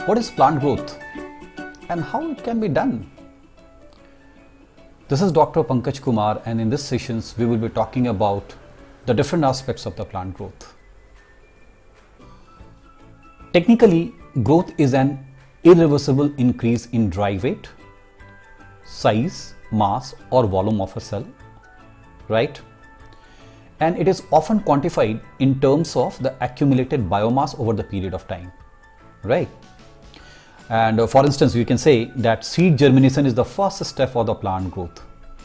What is plant growth and how it can be done? This is Dr. Pankaj Kumar, and in this sessions we will be talking about the different aspects of the plant growth. Technically, growth is an irreversible increase in dry weight, size, mass or volume of a cell, right? And it is often quantified in terms of the accumulated biomass over the period of time, right? And for instance, we can say that seed germination is the first step for the plant growth,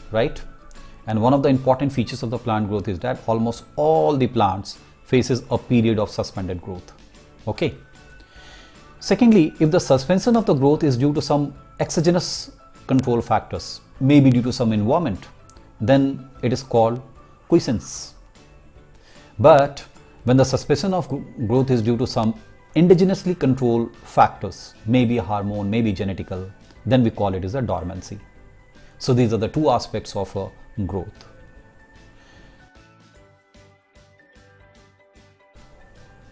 right? And one of the important features of the plant growth is that almost all the plants faces a period of suspended growth, okay? Secondly, if the suspension of the growth is due to some exogenous control factors, maybe due to some environment, then it is called quiescence. But when the suspension of growth is due to some endogenously controlled factors, maybe a hormone, maybe genetical, then we call it as a dormancy. So these are the two aspects of growth.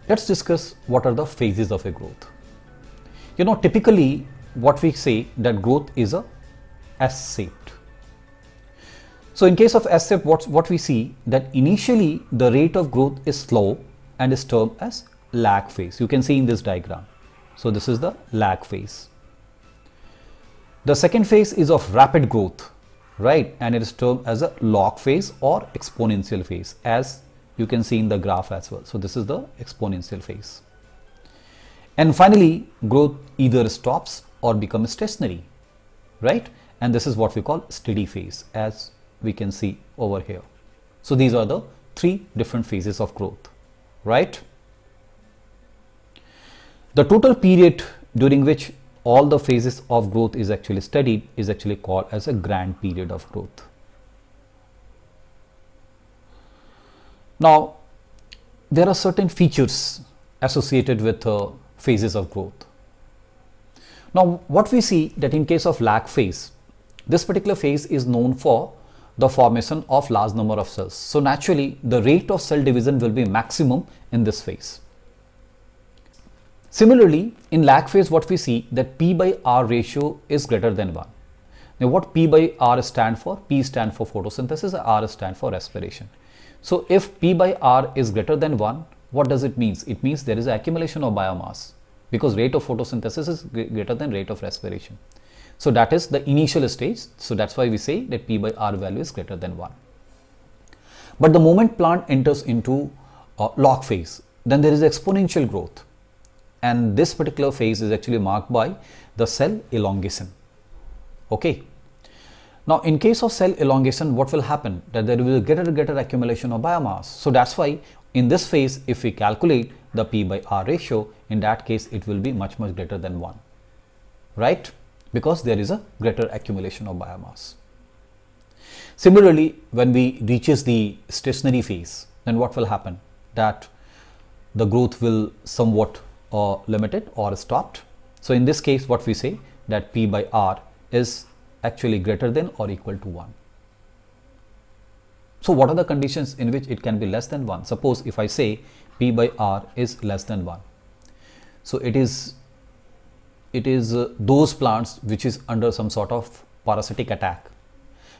Let's discuss what are the phases of a growth. Typically what we say that growth is a S-shaped. So in case of S-shape, what we see that initially the rate of growth is slow and is termed as lag phase. You can see in this diagram. So this is the lag phase. The second phase is of rapid growth, right? And it is termed as a log phase or exponential phase, as you can see in the graph as well. So this is the exponential phase. And finally, growth either stops or becomes stationary, right? And this is what we call steady phase, as we can see over here. So these are the three different phases of growth, right? The total period during which all the phases of growth is actually studied is actually called as a grand period of growth. Now, there are certain features associated with phases of growth. Now, what we see that in case of lag phase, this particular phase is known for the formation of large number of cells. So naturally, the rate of cell division will be maximum in this phase. Similarly, in lag phase, what we see that P by R ratio is greater than 1. Now, what P by R stand for? P stand for photosynthesis, R stand for respiration. So if P by R is greater than 1, what does it mean? It means there is accumulation of biomass, because rate of photosynthesis is greater than rate of respiration. So that is the initial stage. So that's why we say that P by R value is greater than 1. But the moment plant enters into log phase, then there is exponential growth. And this particular phase is actually marked by the cell elongation. Okay. Now, in case of cell elongation, what will happen? That there will be greater accumulation of biomass. So that's why in this phase, if we calculate the P by R ratio, in that case, it will be much greater than 1, right? Because there is a greater accumulation of biomass. Similarly, when we reaches the stationary phase, then what will happen? That the growth will somewhat limited or stopped. So in this case, what we say that P by R is actually greater than or equal to 1. So what are the conditions in which it can be less than 1? Suppose if I say P by R is less than 1. So it is those plants which is under some sort of parasitic attack,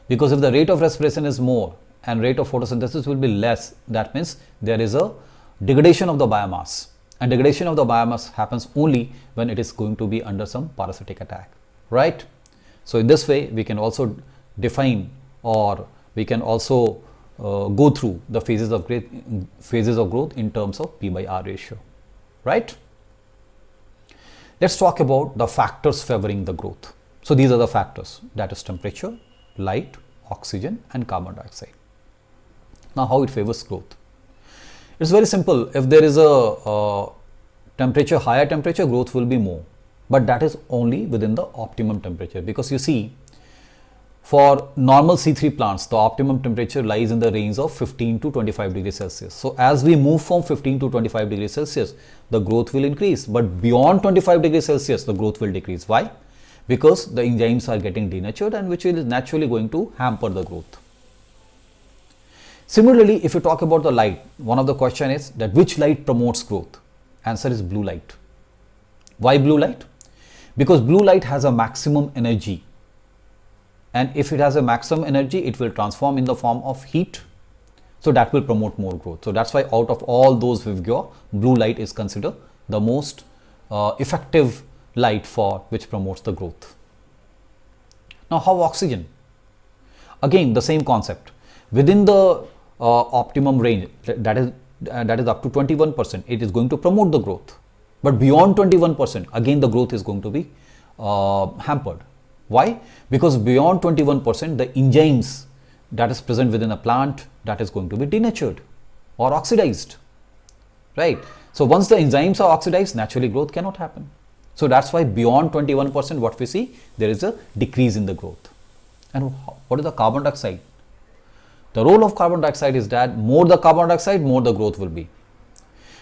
because if the rate of respiration is more and rate of photosynthesis will be less, that means there is a degradation of the biomass, and degradation of the biomass happens only when it is going to be under some parasitic attack, right? So in this way we can also define, or we can also go through the phases of growth in terms of P by R ratio, right? Let's talk about the factors favoring the growth. So these are the factors, that is temperature, light, oxygen and carbon dioxide. Now how it favors growth? It's very simple. If there is a higher temperature, growth will be more, but that is only within the optimum temperature, because you see, for normal C3 plants, the optimum temperature lies in the range of 15 to 25 degrees Celsius. So as we move from 15 to 25 degrees Celsius, the growth will increase, but beyond 25 degrees Celsius, the growth will decrease. Why? Because the enzymes are getting denatured, and which is naturally going to hamper the growth. Similarly, if you talk about the light, one of the question is that which light promotes growth? Answer is blue light. Why blue light? because blue light has a maximum energy, and if it has a maximum energy, it will transform in the form of heat, so that will promote more growth. So that's why out of all those Vivgyor, blue light is considered the most effective light for which promotes the growth. Now how oxygen? Again the same concept. Within the optimum range, that is up to 21%, it is going to promote the growth. But beyond 21%, again the growth is going to be hampered. Why? Because beyond 21%, the enzymes that is present within a plant, that is going to be denatured or oxidized, right? So once the enzymes are oxidized, naturally growth cannot happen. So that's why beyond 21%, what we see, there is a decrease in the growth. And what is the carbon dioxide? The role of carbon dioxide is that more the carbon dioxide, more the growth will be.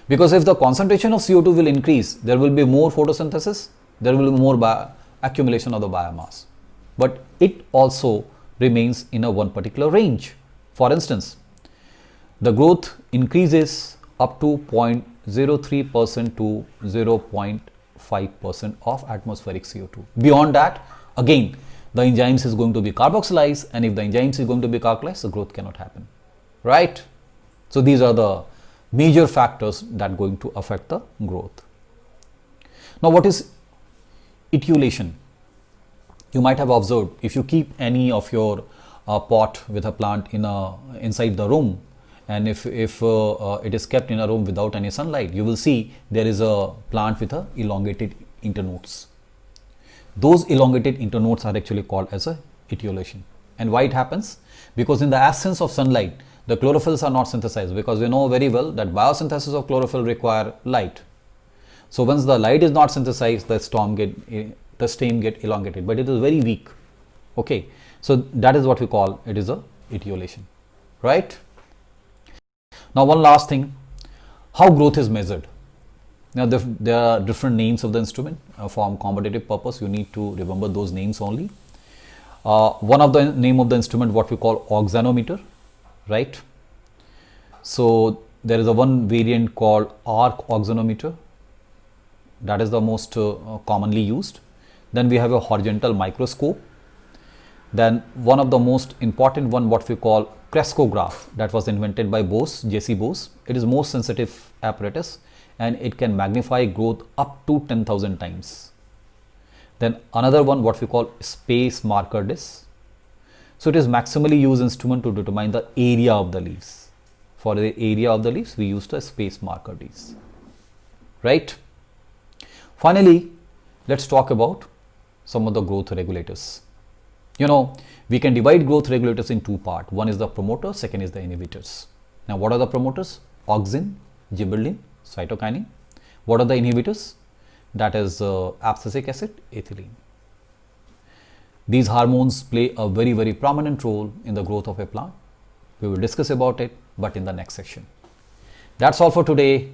Because if the concentration of CO2 will increase, there will be more photosynthesis, there will be more accumulation of the biomass. But it also remains in a one particular range. For instance, the growth increases up to 0.03% to 0.5% of atmospheric CO2. Beyond that, again, the enzymes is going to be carboxylized, and if the enzymes is going to be carboxylized, the growth cannot happen, right? So these are the major factors that are going to affect the growth. Now what is etiolation? You might have observed, if you keep any of your pot with a plant inside the room, and if it is kept in a room without any sunlight, you will see there is a plant with a elongated internodes. Those elongated internodes are actually called as a etiolation. And why it happens? Because in the absence of sunlight, the chlorophylls are not synthesized, because we know very well that biosynthesis of chlorophyll require light. So once the light is not synthesized, the stem get elongated, but it is very weak. Okay, so that is what we call it is a etiolation, right? Now one last thing, how growth is measured. Now there are different names of the instrument. For competitive purpose, you need to remember those names only. One of the name of the instrument, what we call oxanometer, right? So there is a one variant called arc oxanometer, that is the most commonly used. Then we have a horizontal microscope. Then one of the most important one, what we call crescograph, that was invented by Bose, J.C. Bose. It is most sensitive apparatus, and it can magnify growth up to 10,000 times. Then another one, what we call space marker disc. So it is maximally used instrument to determine the area of the leaves. For the area of the leaves, we used a space marker disc, right? Finally, let's talk about some of the growth regulators. You know, we can divide growth regulators in two parts. One is the promoter, second is the inhibitors. Now, what are the promoters? Auxin, gibberellin, cytokinin. What are the inhibitors? That is abscisic acid, ethylene. These hormones play a very, very prominent role in the growth of a plant. We will discuss about it, but in the next section. That's all for today.